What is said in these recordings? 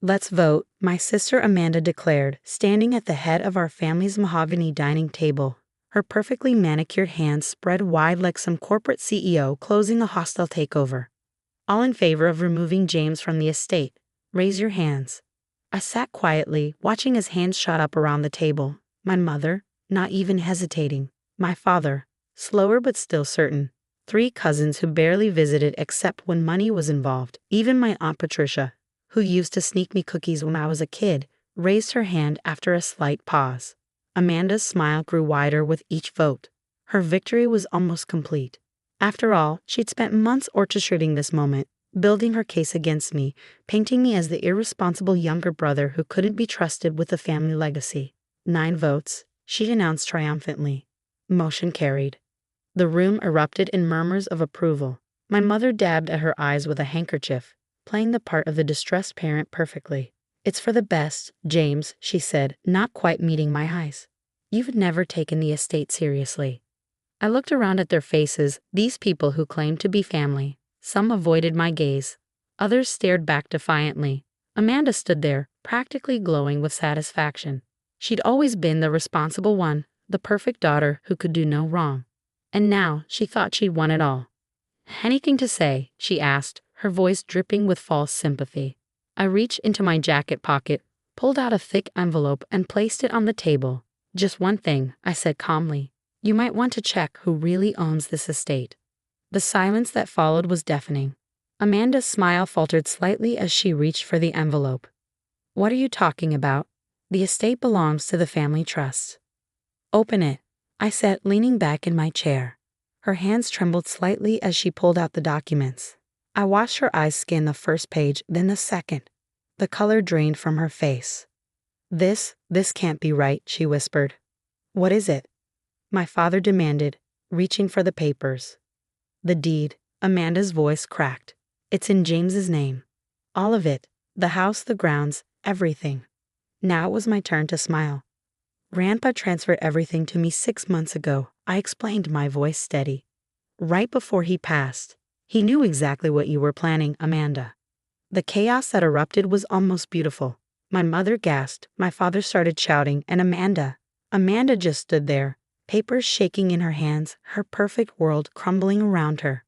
Let's vote, my sister Amanda declared, standing at the head of our family's mahogany dining table, her perfectly manicured hands spread wide like some corporate CEO closing a hostile takeover. All in favor of removing James from the estate, raise your hands. I sat quietly, watching as hands shot up around the table. My mother, not even hesitating. My father, slower but still certain. 3 cousins who barely visited except when money was involved. Even my Aunt Patricia, who used to sneak me cookies when I was a kid, raised her hand after a slight pause. Amanda's smile grew wider with each vote. Her victory was almost complete. After all, she'd spent months orchestrating this moment, building her case against me, painting me as the irresponsible younger brother who couldn't be trusted with the family legacy. 9 votes, she announced triumphantly. Motion carried. The room erupted in murmurs of approval. My mother dabbed at her eyes with a handkerchief, playing the part of the distressed parent perfectly. It's for the best, James, she said, not quite meeting my highs. You've never taken the estate seriously. I looked around at their faces, these people who claimed to be family. Some avoided my gaze. Others stared back defiantly. Amanda stood there, practically glowing with satisfaction. She'd always been the responsible one, the perfect daughter who could do no wrong. And now she thought she'd won it all. Anything to say? She asked, her voice dripping with false sympathy. I reached into my jacket pocket, pulled out a thick envelope and placed it on the table. Just one thing, I said calmly. You might want to check who really owns this estate. The silence that followed was deafening. Amanda's smile faltered slightly as she reached for the envelope. What are you talking about? The estate belongs to the family trust. Open it, I said, leaning back in my chair. Her hands trembled slightly as she pulled out the documents. I watched her eyes scan the first page, then the second. The color drained from her face. This can't be right, she whispered. What is it? My father demanded, reaching for the papers. The deed, Amanda's voice cracked. It's in James's name. All of it, the house, the grounds, everything. Now it was my turn to smile. Grandpa transferred everything to me 6 months ago, I explained, my voice steady. Right before he passed. He knew exactly what you were planning, Amanda. The chaos that erupted was almost beautiful. My mother gasped, my father started shouting, and Amanda just stood there, papers shaking in her hands, her perfect world crumbling around her.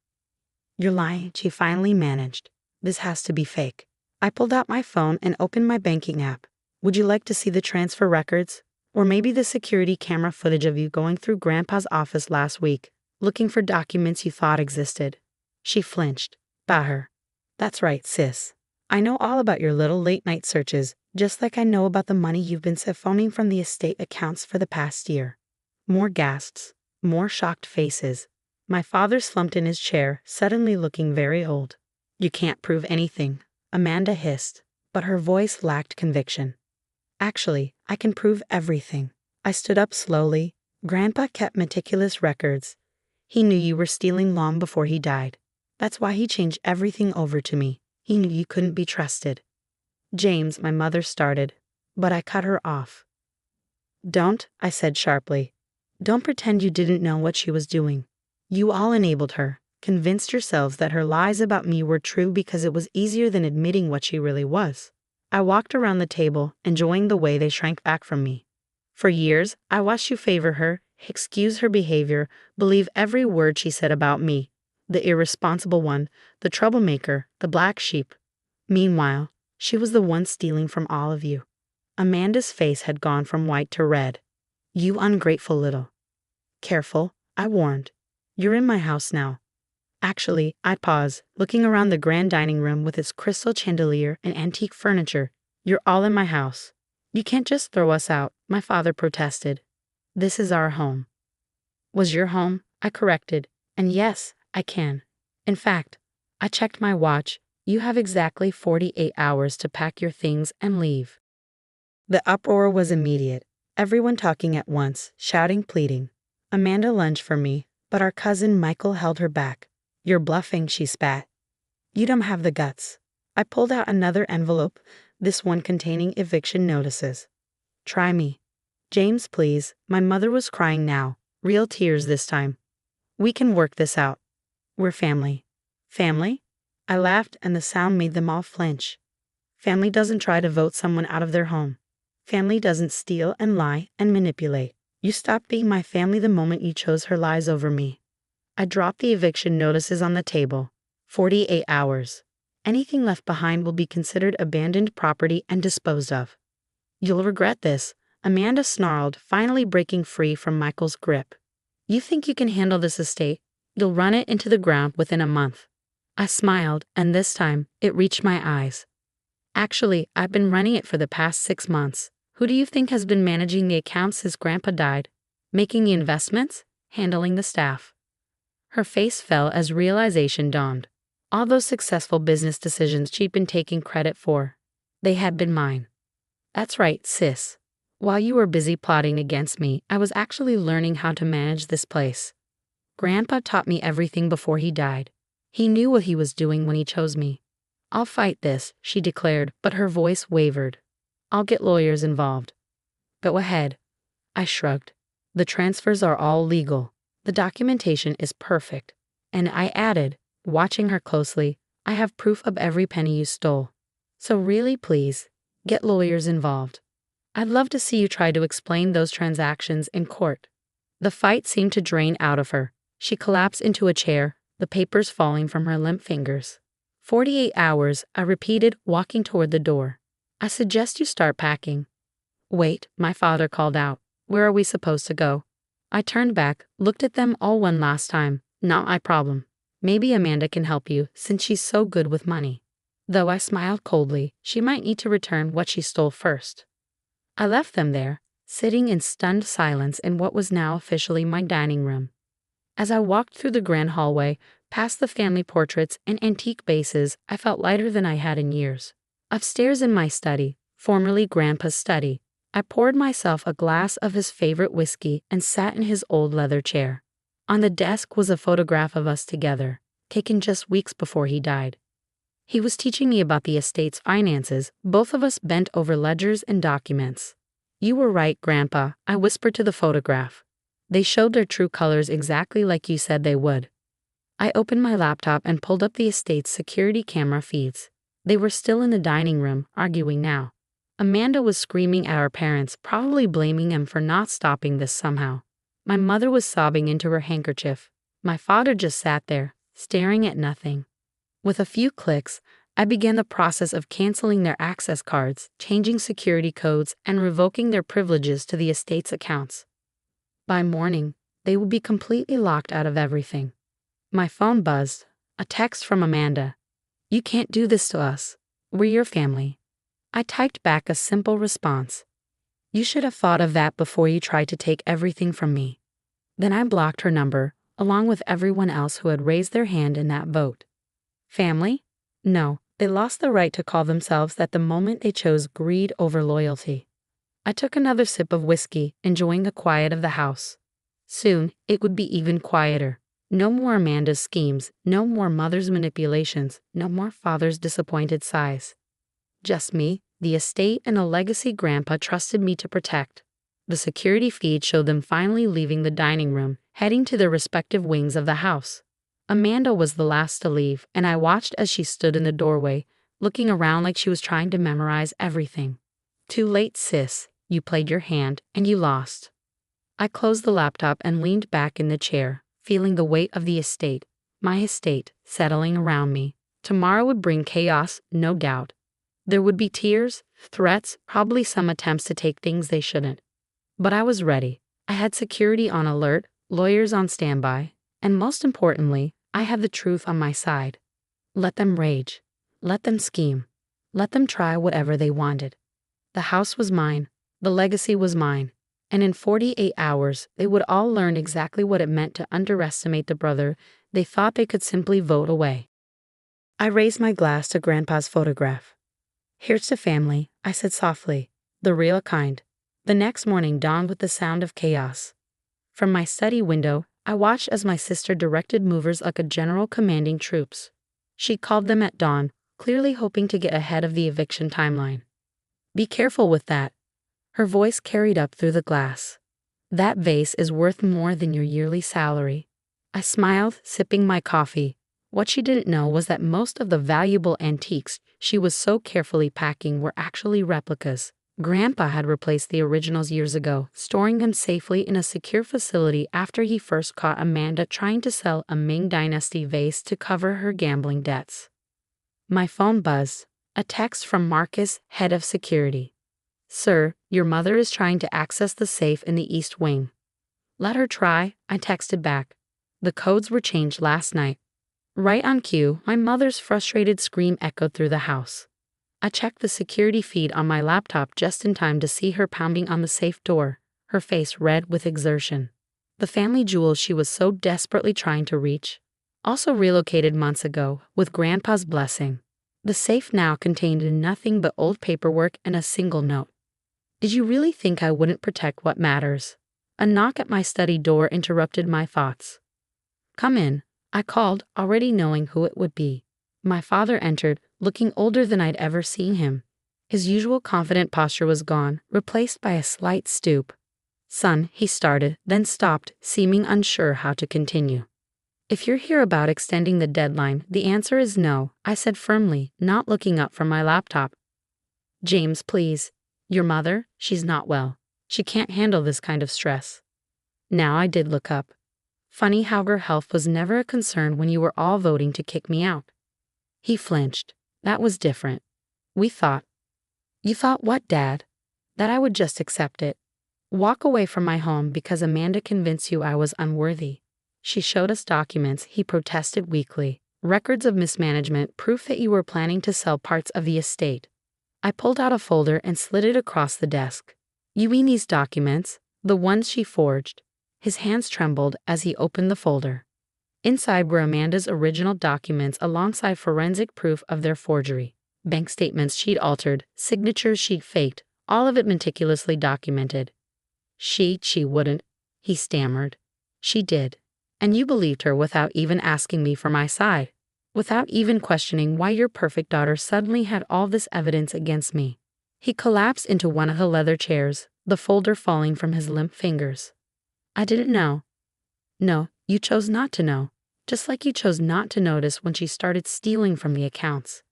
You're lying, she finally managed. This has to be fake. I pulled out my phone and opened my banking app. Would you like to see the transfer records? Or maybe the security camera footage of you going through Grandpa's office last week, looking for documents you thought existed. She flinched. Bahar. That's right, sis. I know all about your little late-night searches, just like I know about the money you've been siphoning from the estate accounts for the past year. More gasps, more shocked faces. My father slumped in his chair, suddenly looking very old. You can't prove anything, Amanda hissed, but her voice lacked conviction. Actually, I can prove everything. I stood up slowly. Grandpa kept meticulous records. He knew you were stealing long before he died. That's why he changed everything over to me. He knew you couldn't be trusted. James, my mother started, but I cut her off. Don't, I said sharply. Don't pretend you didn't know what she was doing. You all enabled her, convinced yourselves that her lies about me were true because it was easier than admitting what she really was. I walked around the table, enjoying the way they shrank back from me. For years, I watched you favor her, excuse her behavior, believe every word she said about me. The irresponsible one, the troublemaker, the black sheep. Meanwhile, she was the one stealing from all of you. Amanda's face had gone from white to red. You ungrateful little. Careful, I warned. You're in my house now. Actually, I paused, looking around the grand dining room with its crystal chandelier and antique furniture. You're all in my house. You can't just throw us out, my father protested. This is our home. Was your home? I corrected. And yes, I can. In fact, I checked my watch. You have exactly 48 hours to pack your things and leave. The uproar was immediate. Everyone talking at once, shouting, pleading. Amanda lunged for me, but our cousin Michael held her back. You're bluffing, she spat. You don't have the guts. I pulled out another envelope, this one containing eviction notices. Try me. James, please. My mother was crying now, real tears this time. We can work this out. We're family. Family? I laughed and the sound made them all flinch. Family doesn't try to vote someone out of their home. Family doesn't steal and lie and manipulate. You stopped being my family the moment you chose her lies over me. I dropped the eviction notices on the table. 48 hours. Anything left behind will be considered abandoned property and disposed of. You'll regret this, Amanda snarled, finally breaking free from Michael's grip. You think you can handle this estate? You'll run it into the ground within a month. I smiled, and this time, it reached my eyes. Actually, I've been running it for the past 6 months. Who do you think has been managing the accounts since Grandpa died? Making the investments? Handling the staff? Her face fell as realization dawned. All those successful business decisions she'd been taking credit for, they had been mine. That's right, sis. While you were busy plotting against me, I was actually learning how to manage this place. Grandpa taught me everything before he died. He knew what he was doing when he chose me. I'll fight this, she declared, but her voice wavered. I'll get lawyers involved. Go ahead. I shrugged. The transfers are all legal. The documentation is perfect. And I added, watching her closely, I have proof of every penny you stole. So really, please, get lawyers involved. I'd love to see you try to explain those transactions in court. The fight seemed to drain out of her. She collapsed into a chair, the papers falling from her limp fingers. 48 hours, I repeated, walking toward the door. I suggest you start packing. Wait, my father called out. Where are we supposed to go? I turned back, looked at them all one last time. Not my problem. Maybe Amanda can help you, since she's so good with money. Though I smiled coldly, she might need to return what she stole first. I left them there, sitting in stunned silence in what was now officially my dining room. As I walked through the grand hallway, past the family portraits and antique vases, I felt lighter than I had in years. Upstairs in my study, formerly Grandpa's study, I poured myself a glass of his favorite whiskey and sat in his old leather chair. On the desk was a photograph of us together, taken just weeks before he died. He was teaching me about the estate's finances, both of us bent over ledgers and documents. You were right, Grandpa, I whispered to the photograph. They showed their true colors exactly like you said they would. I opened my laptop and pulled up the estate's security camera feeds. They were still in the dining room, arguing now. Amanda was screaming at our parents, probably blaming them for not stopping this somehow. My mother was sobbing into her handkerchief. My father just sat there, staring at nothing. With a few clicks, I began the process of canceling their access cards, changing security codes, and revoking their privileges to the estate's accounts. By morning, they would be completely locked out of everything. My phone buzzed. A text from Amanda. You can't do this to us. We're your family. I typed back a simple response. You should have thought of that before you tried to take everything from me. Then I blocked her number, along with everyone else who had raised their hand in that vote. Family? No, they lost the right to call themselves that the moment they chose greed over loyalty. I took another sip of whiskey, enjoying the quiet of the house. Soon, it would be even quieter. No more Amanda's schemes, no more mother's manipulations, no more father's disappointed sighs. Just me, the estate, and a legacy Grandpa trusted me to protect. The security feed showed them finally leaving the dining room, heading to their respective wings of the house. Amanda was the last to leave, and I watched as she stood in the doorway, looking around like she was trying to memorize everything. Too late, sis. You played your hand, and you lost. I closed the laptop and leaned back in the chair, feeling the weight of the estate, my estate, settling around me. Tomorrow would bring chaos, no doubt. There would be tears, threats, probably some attempts to take things they shouldn't. But I was ready. I had security on alert, lawyers on standby, and most importantly, I had the truth on my side. Let them rage. Let them scheme. Let them try whatever they wanted. The house was mine. The legacy was mine. And in 48 hours, they would all learn exactly what it meant to underestimate the brother they thought they could simply vote away. I raised my glass to Grandpa's photograph. Here's to family, I said softly, the real kind. The next morning dawned with the sound of chaos. From my study window, I watched as my sister directed movers like a general commanding troops. She called them at dawn, clearly hoping to get ahead of the eviction timeline. Be careful with that. Her voice carried up through the glass. That vase is worth more than your yearly salary. I smiled, sipping my coffee. What she didn't know was that most of the valuable antiques she was so carefully packing were actually replicas. Grandpa had replaced the originals years ago, storing them safely in a secure facility after he first caught Amanda trying to sell a Ming Dynasty vase to cover her gambling debts. My phone buzzed. A text from Marcus, head of security. "Sir, your mother is trying to access the safe in the East Wing." "Let her try," I texted back. "The codes were changed last night." Right on cue, my mother's frustrated scream echoed through the house. I checked the security feed on my laptop just in time to see her pounding on the safe door, her face red with exertion. The family jewels she was so desperately trying to reach. Also relocated months ago, with Grandpa's blessing. The safe now contained nothing but old paperwork and a single note. "Did you really think I wouldn't protect what matters?" A knock at my study door interrupted my thoughts. "Come in," I called, already knowing who it would be. My father entered, looking older than I'd ever seen him. His usual confident posture was gone, replaced by a slight stoop. "Son," he started, then stopped, seeming unsure how to continue. "If you're here about extending the deadline, the answer is no," I said firmly, not looking up from my laptop. "James, please. Your mother, she's not well. She can't handle this kind of stress." Now I did look up. Funny how her health was never a concern when you were all voting to kick me out. He flinched. That was different. "You thought what, Dad?" "That I would just accept it. Walk away from my home because Amanda convinced you I was unworthy." "She showed us documents," he protested weakly. "Records of mismanagement, proof that you were planning to sell parts of the estate." I pulled out a folder and slid it across the desk. "You mean these documents? The ones she forged?" His hands trembled as he opened the folder. Inside were Amanda's original documents alongside forensic proof of their forgery. Bank statements she'd altered, signatures she'd faked, all of it meticulously documented. She wouldn't," he stammered. "She did. And you believed her without even asking me for my side. Without even questioning why your perfect daughter suddenly had all this evidence against me." He collapsed into one of the leather chairs, the folder falling from his limp fingers. "I didn't know." "No, you chose not to know. Just like you chose not to notice when she started stealing from the accounts.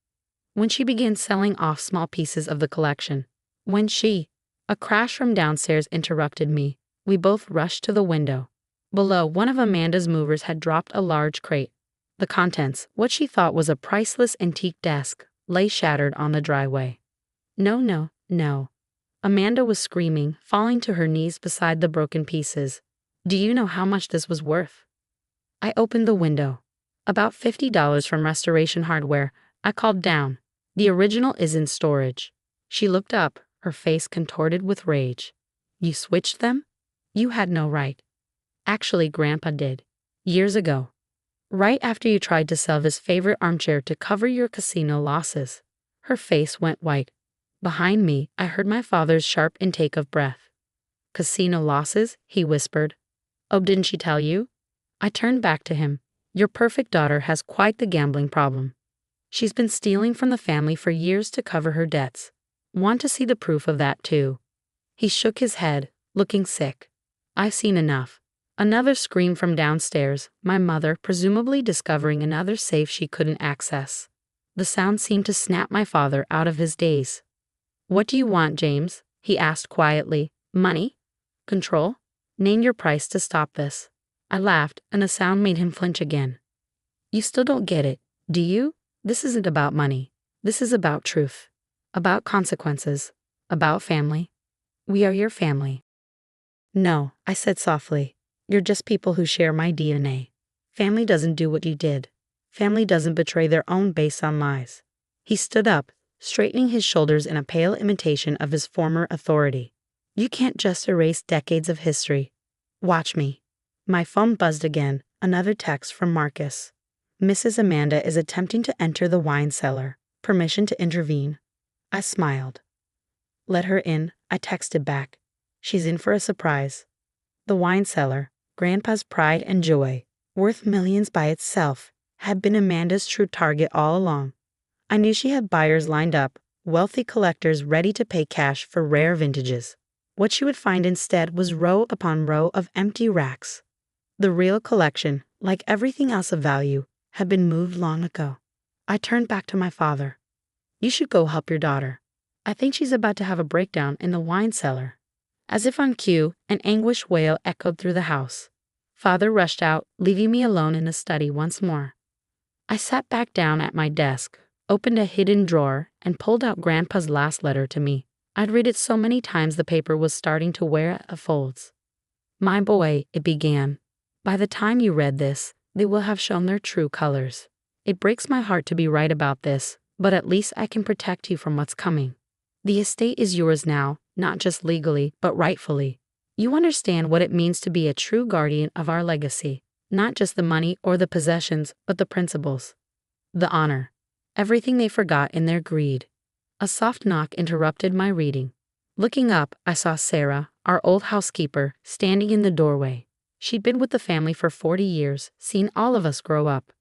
When she began selling off small pieces of the collection. When she—" A crash from downstairs interrupted me. We both rushed to the window. Below, one of Amanda's movers had dropped a large crate. The contents, what she thought was a priceless antique desk, lay shattered on the driveway. "No, no, no." Amanda was screaming, falling to her knees beside the broken pieces. "Do you know how much this was worth?" I opened the window. "About $50 from Restoration Hardware." I called down. "The original is in storage." She looked up, her face contorted with rage. "You switched them? You had no right." "Actually, Grandpa did. Years ago. Right after you tried to sell his favorite armchair to cover your casino losses." Her face went white. Behind me, I heard my father's sharp intake of breath. "Casino losses?" he whispered. "Oh, didn't she tell you?" I turned back to him. "Your perfect daughter has quite the gambling problem. She's been stealing from the family for years to cover her debts. Want to see the proof of that, too?" He shook his head, looking sick. "I've seen enough." Another scream from downstairs, my mother presumably discovering another safe she couldn't access. The sound seemed to snap my father out of his daze. "What do you want, James?" he asked quietly. "Money? Control? Name your price to stop this." I laughed, and the sound made him flinch again. "You still don't get it, do you? This isn't about money. This is about truth. About consequences. About family. We are your family." "No," I said softly. "You're just people who share my DNA. Family doesn't do what you did. Family doesn't betray their own based on lies." He stood up, straightening his shoulders in a pale imitation of his former authority. "You can't just erase decades of history. Watch me." My phone buzzed again, another text from Marcus. "Mrs. Amanda is attempting to enter the wine cellar. Permission to intervene." I smiled. "Let her in," I texted back. "She's in for a surprise." The wine cellar, Grandpa's pride and joy, worth millions by itself, had been Amanda's true target all along. I knew she had buyers lined up, wealthy collectors ready to pay cash for rare vintages. What she would find instead was row upon row of empty racks. The real collection, like everything else of value, had been moved long ago. I turned back to my father. You should go help your daughter. I think she's about to have a breakdown in the wine cellar." As if on cue, an anguished wail echoed through the house. Father rushed out, leaving me alone in the study once more. I sat back down at my desk, opened a hidden drawer, and pulled out Grandpa's last letter to me. I'd read it so many times the paper was starting to wear out folds. "My boy," it began. "By the time you read this, they will have shown their true colors. It breaks my heart to be right about this, but at least I can protect you from what's coming. The estate is yours now, not just legally, but rightfully. You understand what it means to be a true guardian of our legacy, not just the money or the possessions, but the principles, the honor, everything they forgot in their greed." A soft knock interrupted my reading. Looking up, I saw Sarah, our old housekeeper, standing in the doorway. She'd been with the family for 40 years, seen all of us grow up.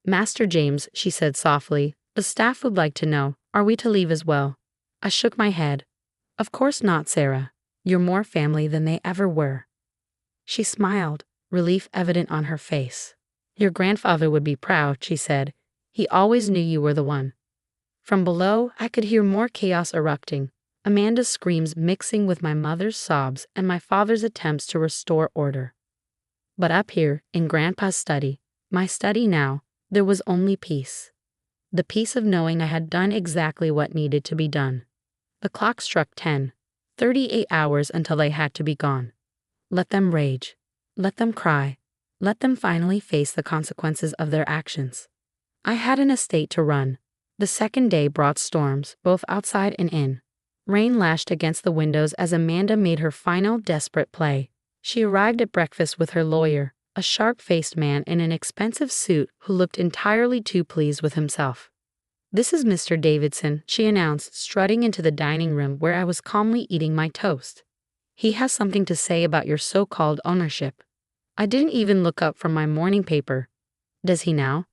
"Master James," she said softly, "the staff would like to know, are we to leave as well?" I shook my head. "Of course not, Sarah. You're more family than they ever were." She smiled, relief evident on her face. "Your grandfather would be proud," she said. "He always knew you were the one." From below, I could hear more chaos erupting, Amanda's screams mixing with my mother's sobs and my father's attempts to restore order. But up here, in Grandpa's study, my study now, there was only peace. The peace of knowing I had done exactly what needed to be done. The clock struck 10, 38 hours until they had to be gone. Let them rage. Let them cry. Let them finally face the consequences of their actions. I had an estate to run. The second day brought storms, both outside and in. Rain lashed against the windows as Amanda made her final desperate play. She arrived at breakfast with her lawyer, a sharp-faced man in an expensive suit who looked entirely too pleased with himself. "This is Mr. Davidson," she announced, strutting into the dining room where I was calmly eating my toast. "He has something to say about your so-called ownership." I didn't even look up from my morning paper. "Does he now?"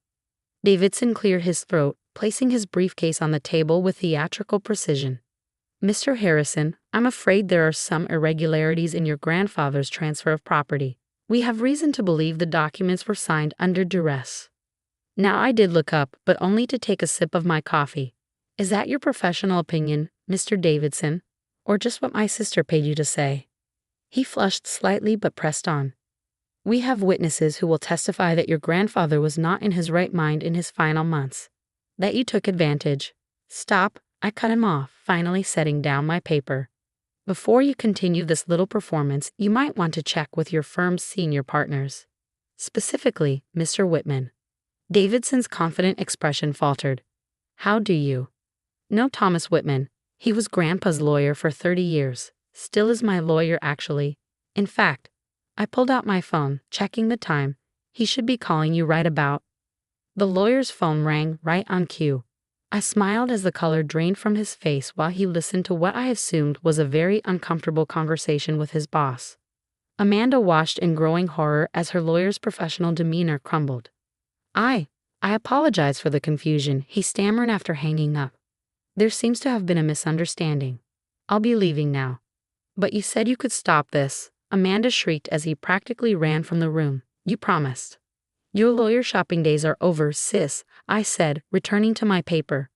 Davidson cleared his throat, placing his briefcase on the table with theatrical precision. "Mr. Harrison, I'm afraid there are some irregularities in your grandfather's transfer of property. We have reason to believe the documents were signed under duress." Now I did look up, but only to take a sip of my coffee. "Is that your professional opinion, Mr. Davidson, or just what my sister paid you to say?" He flushed slightly but pressed on. "We have witnesses who will testify that your grandfather was not in his right mind in his final months. That you took advantage." "Stop," I cut him off, finally setting down my paper. "Before you continue this little performance, you might want to check with your firm's senior partners. Specifically, Mr. Whitman." Davidson's confident expression faltered. "How do you know Thomas Whitman? He was Grandpa's lawyer for 30 years. Still is my lawyer, actually. In fact," I pulled out my phone, checking the time. "He should be calling you right about." The lawyer's phone rang right on cue. I smiled as the color drained from his face while he listened to what I assumed was a very uncomfortable conversation with his boss. Amanda watched in growing horror as her lawyer's professional demeanor crumbled. I apologize for the confusion," he stammered after hanging up. "There seems to have been a misunderstanding. I'll be leaving now." "But you said you could stop this," Amanda shrieked as he practically ran from the room. "You promised." "Your lawyer shopping days are over, sis," I said, returning to my paper.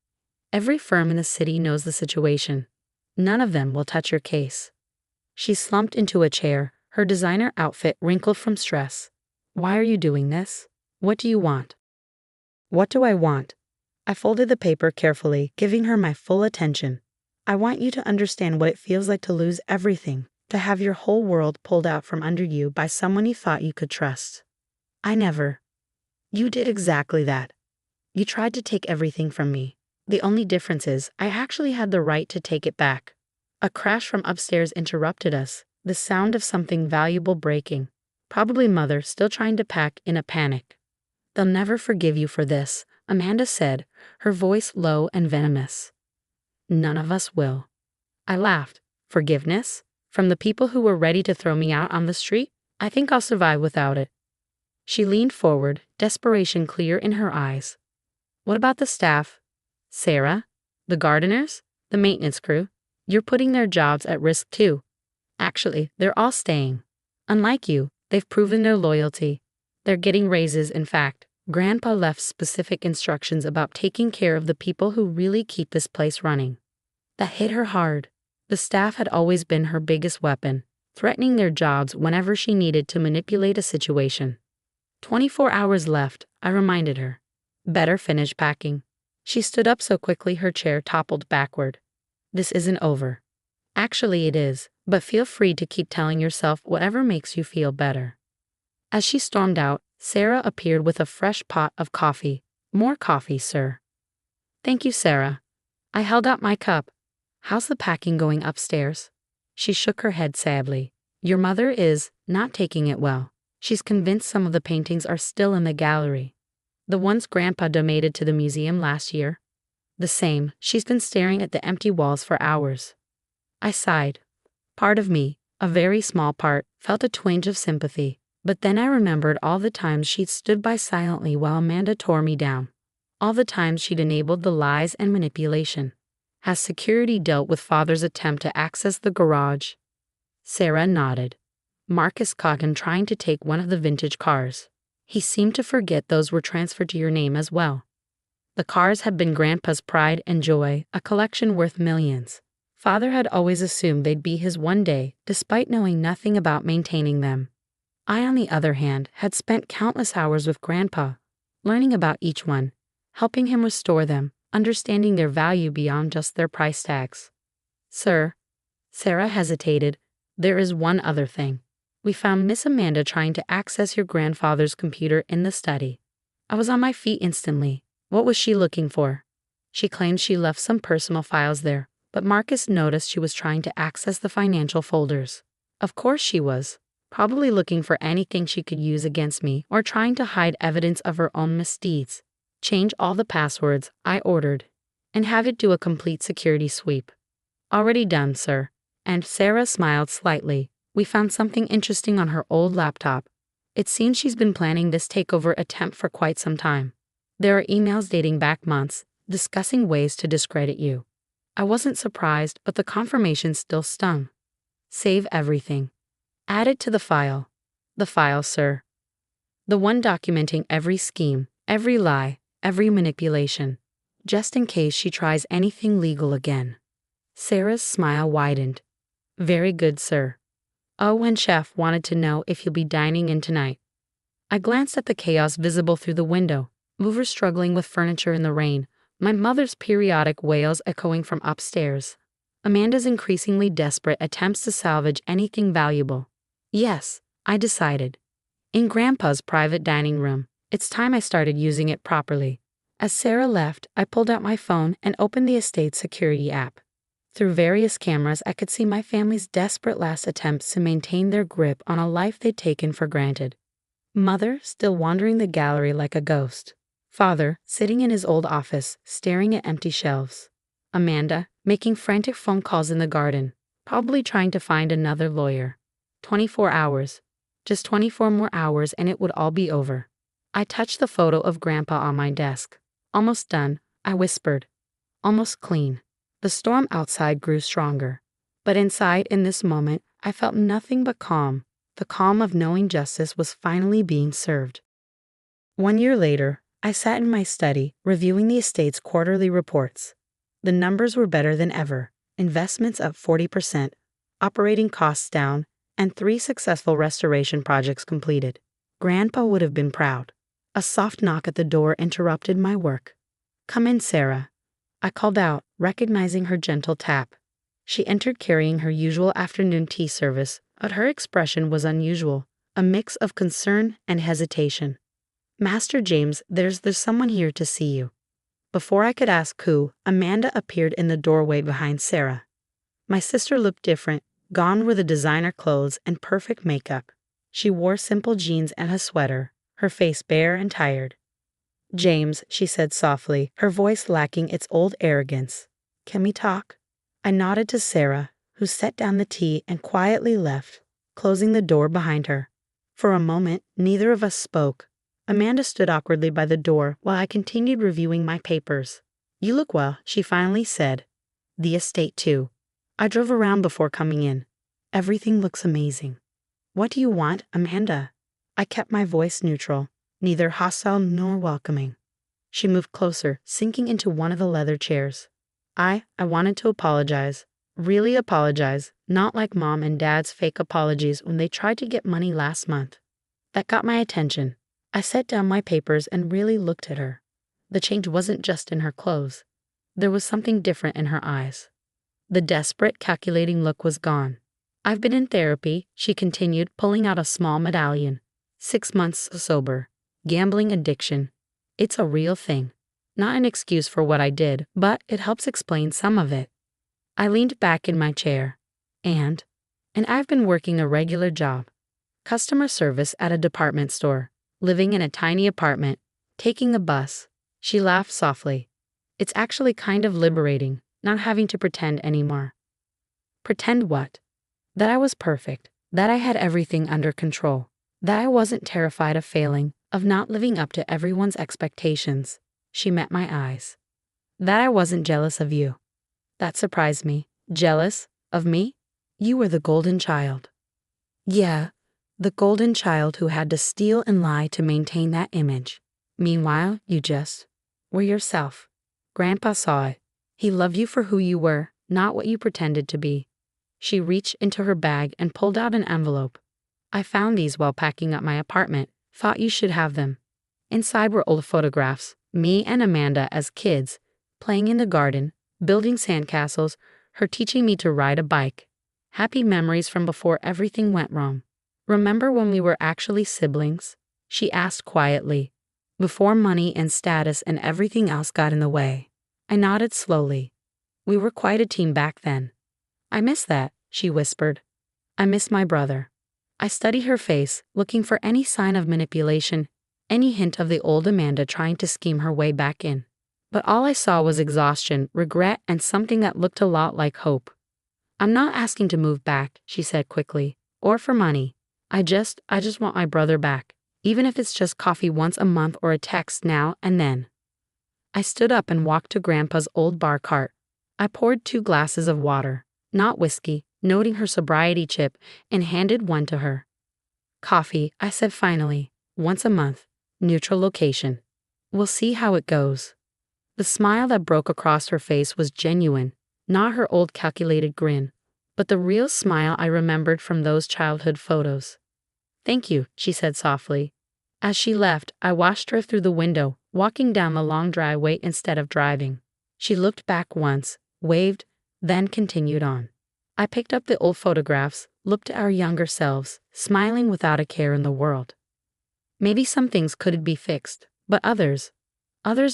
"Every firm in the city knows the situation. None of them will touch your case." She slumped into a chair, her designer outfit wrinkled from stress. "Why are you doing this? What do you want?" "What do I want?" I folded the paper carefully, giving her my full attention. "I want you to understand what it feels like to lose everything, to have your whole world pulled out from under you by someone you thought you could trust. I never. You did exactly that. You tried to take everything from me. The only difference is I actually had the right to take it back." A crash from upstairs interrupted us, the sound of something valuable breaking. Probably Mother, still trying to pack in a panic. "They'll never forgive you for this," Amanda said, her voice low and venomous. "None of us will." I laughed. "Forgiveness? From the people who were ready to throw me out on the street? I think I'll survive without it." She leaned forward, desperation clear in her eyes. "What about the staff? Sarah? The gardeners? The maintenance crew? You're putting their jobs at risk too. Actually, they're all staying. Unlike you, they've proven their loyalty. They're getting raises, in fact. Grandpa left specific instructions about taking care of the people who really keep this place running. That hit her hard. The staff had always been her biggest weapon, threatening their jobs whenever she needed to manipulate a situation. 24 hours left, I reminded her. Better finish packing. She stood up so quickly her chair toppled backward. This isn't over. Actually, it is, but feel free to keep telling yourself whatever makes you feel better. As she stormed out, Sarah appeared with a fresh pot of coffee. More coffee, sir. Thank you, Sarah. I held out my cup. How's the packing going upstairs? She shook her head sadly. Your mother is not taking it well. She's convinced some of the paintings are still in the gallery. The ones Grandpa donated to the museum last year? The same. She's been staring at the empty walls for hours. I sighed. Part of me, a very small part, felt a twinge of sympathy, but then I remembered all the times she'd stood by silently while Amanda tore me down. All the times she'd enabled the lies and manipulation. Has security dealt with Father's attempt to access the garage? Sarah nodded. Marcus caught him trying to take one of the vintage cars. He seemed to forget those were transferred to your name as well. The cars had been Grandpa's pride and joy, a collection worth millions. Father had always assumed they'd be his one day, despite knowing nothing about maintaining them. I, on the other hand, had spent countless hours with Grandpa, learning about each one, helping him restore them, understanding their value beyond just their price tags. Sir, Sarah hesitated, there is one other thing. We found Miss Amanda trying to access your grandfather's computer in the study. I was on my feet instantly. What was she looking for? She claimed she left some personal files there, but Marcus noticed she was trying to access the financial folders. Of course she was. Probably looking for anything she could use against me or trying to hide evidence of her own misdeeds. Change all the passwords, I ordered, and have it do a complete security sweep. Already done, sir. And Sarah smiled slightly. We found something interesting on her old laptop. It seems she's been planning this takeover attempt for quite some time. There are emails dating back months, discussing ways to discredit you. I wasn't surprised, but the confirmation still stung. Save everything. Add it to the file. The file, sir. The one documenting every scheme, every lie, every manipulation, just in case she tries anything legal again. Sarah's smile widened. Very good, sir. Oh, and Chef wanted to know if you'll be dining in tonight. I glanced at the chaos visible through the window, movers struggling with furniture in the rain, my mother's periodic wails echoing from upstairs, Amanda's increasingly desperate attempts to salvage anything valuable. Yes, I decided. In Grandpa's private dining room, it's time I started using it properly. As Sarah left, I pulled out my phone and opened the estate security app. Through various cameras, I could see my family's desperate last attempts to maintain their grip on a life they'd taken for granted. Mother, still wandering the gallery like a ghost. Father, sitting in his old office, staring at empty shelves. Amanda, making frantic phone calls in the garden, probably trying to find another lawyer. 24 hours. Just 24 more hours and it would all be over. I touched the photo of Grandpa on my desk. Almost done, I whispered. Almost clean. The storm outside grew stronger. But inside, in this moment, I felt nothing but calm. The calm of knowing justice was finally being served. 1 year later, I sat in my study, reviewing the estate's quarterly reports. The numbers were better than ever. Investments up 40%, operating costs down, and 3 successful restoration projects completed. Grandpa would have been proud. A soft knock at the door interrupted my work. Come in, Sarah. I called out, recognizing her gentle tap. She entered carrying her usual afternoon tea service, but her expression was unusual, a mix of concern and hesitation. Master James, there's someone here to see you. Before I could ask who, Amanda appeared in the doorway behind Sarah. My sister looked different, gone were the designer clothes and perfect makeup. She wore simple jeans and a sweater, her face bare and tired. James, she said softly, her voice lacking its old arrogance. Can we talk? I nodded to Sarah, who set down the tea and quietly left, closing the door behind her. For a moment, neither of us spoke. Amanda stood awkwardly by the door while I continued reviewing my papers. You look well, she finally said. The estate, too. I drove around before coming in. Everything looks amazing. What do you want, Amanda? I kept my voice neutral. neither hostile nor welcoming. She moved closer, sinking into one of the leather chairs. I wanted to apologize. Really apologize, not like Mom and Dad's fake apologies when they tried to get money last month. That got my attention. I set down my papers and really looked at her. The change wasn't just in her clothes. There was something different in her eyes. The desperate, calculating look was gone. I've been in therapy, she continued, pulling out a small medallion. 6 months sober. Gambling addiction. It's a real thing. Not an excuse for what I did, but it helps explain some of it. I leaned back in my chair. And I've been working a regular job. Customer service at a department store. Living in a tiny apartment. Taking a bus. She laughed softly. It's actually kind of liberating, not having to pretend anymore. Pretend what? That I was perfect. That I had everything under control. That I wasn't terrified of failing, of not living up to everyone's expectations. She met my eyes. That I wasn't jealous of you. That surprised me. Jealous? Of me? You were the golden child. Yeah, the golden child who had to steal and lie to maintain that image. Meanwhile, you just were yourself. Grandpa saw it. He loved you for who you were, not what you pretended to be. She reached into her bag and pulled out an envelope. I found these while packing up my apartment. Thought you should have them. Inside were old photographs, me and Amanda as kids, playing in the garden, building sandcastles, her teaching me to ride a bike. Happy memories from before everything went wrong. Remember when we were actually siblings? She asked quietly. Before money and status and everything else got in the way. I nodded slowly. We were quite a team back then. I miss that, she whispered. I miss my brother. I studied her face, looking for any sign of manipulation, any hint of the old Amanda trying to scheme her way back in. But all I saw was exhaustion, regret, and something that looked a lot like hope. I'm not asking to move back, she said quickly, or for money. I just want my brother back, even if it's just coffee once a month or a text now and then. I stood up and walked to Grandpa's old bar cart. I poured 2 glasses of water, not whiskey, noting her sobriety chip, and handed one to her. Coffee, I said finally, once a month, neutral location. We'll see how it goes. The smile that broke across her face was genuine, not her old calculated grin, but the real smile I remembered from those childhood photos. Thank you, she said softly. As she left, I watched her through the window, walking down the long driveway instead of driving. She looked back once, waved, then continued on. I picked up the old photographs, looked at our younger selves, smiling without a care in the world. Maybe some things could be fixed, but others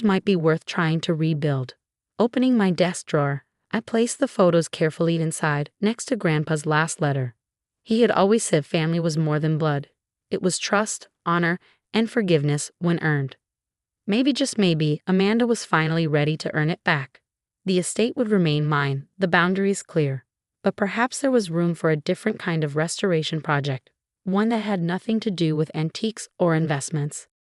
might be worth trying to rebuild. Opening my desk drawer, I placed the photos carefully inside, next to Grandpa's last letter. He had always said family was more than blood. It was trust, honor, and forgiveness when earned. Maybe, just maybe, Amanda was finally ready to earn it back. The estate would remain mine, the boundaries clear. But perhaps there was room for a different kind of restoration project, one that had nothing to do with antiques or investments.